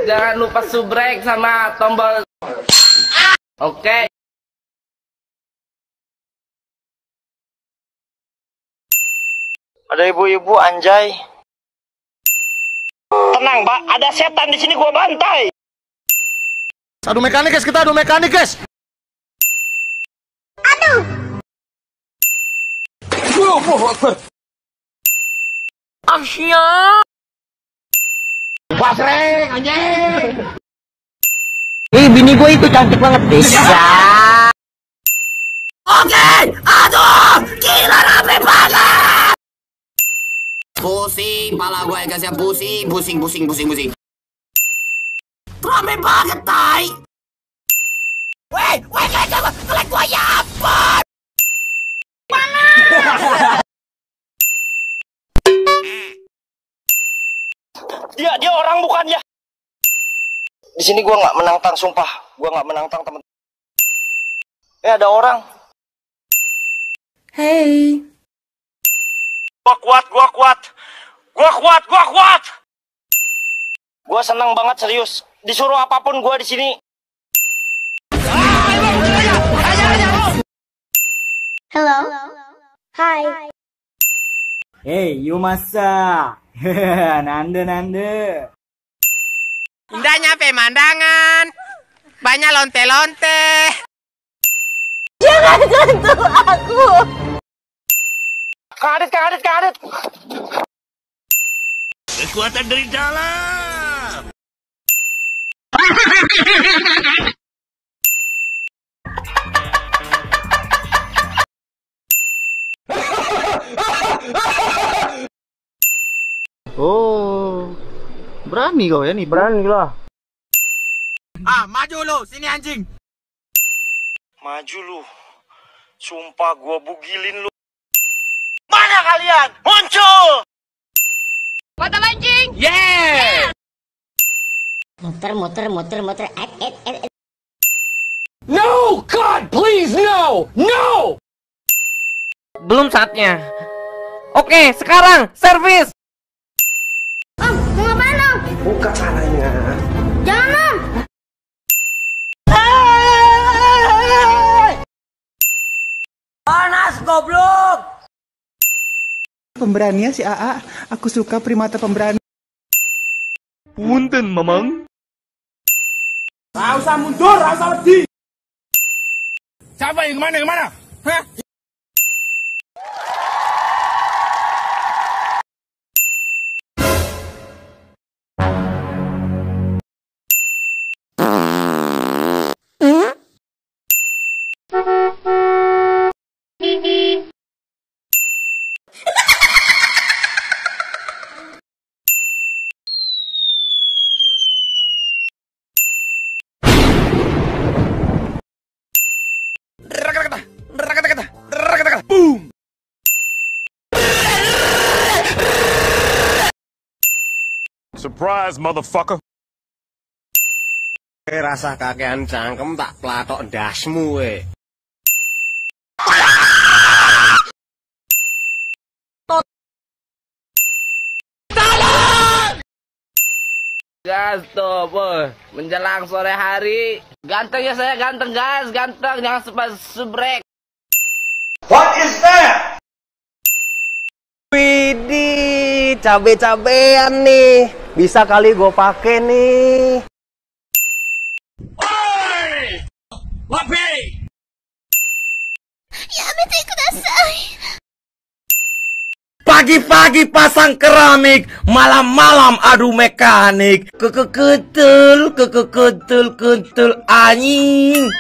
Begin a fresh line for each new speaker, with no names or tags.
Jangan lupa subrek sama tombol. Oke.
Ada ibu-ibu anjay. Tenang, Pak. Ada setan di sini, gua bantai.
Adu mekanik, guys. Kita adu mekanik, guys.
Aduh.
Asia.
Basreng, anjing.
Bini gue itu cantik banget. Bisa.
Oke. Aduh. Gila rame banget.
Pusing, pala gue gasnya pusing.
Rame banget, tai. Weh, kelek gua ya ampun. Mana?
Dia orang bukan ya? Di sini gua nggak menantang, sumpah. Gua nggak menantang, temen. Ada orang.
Hey.
Gua kuat. Gua senang banget, serius. Disuruh apapun gua di sini.
Hello. Hi.
Hey, Yumasa. Nande.
Indahnya pemandangan. Banyak lonte-lonte.
Jangan sentuh aku.
Kadet.
Kekuatan dari dalam.
Oh, berani kau ya nih?
Berani lah.
Maju lu, sini anjing.
Maju lu. Sumpah gua bugilin lu. Mana kalian? Muncul!
Mata mancing.
Yeah.
Muter.
No, God, please, no. Belum saatnya. Oke, sekarang servis.
Om, mau ngapain om?
Buka caranya.
Jangan om.
Panas, goblok.
Pemberaninya si AA. Aku suka primata pemberani.
Punten, Mamang.
Gak usah mundur, gak usah lebih. Siapa yang kemana? Hah? Boom!
Surprise, motherfucker.
Rasa kakean cangkem tak platok ndasmu we.
Gas tuh, boy. Menjelang sore hari. Ganteng ya saya, ganteng guys, ganteng. Jangan subrek.
What is that?
Widih, cabe-cabean nih. Bisa kali gue pake nih.
Wapi!
Yamete kudasai.
Pagi-pagi pasang keramik, malam-malam adu mekanik. Ketul anjing.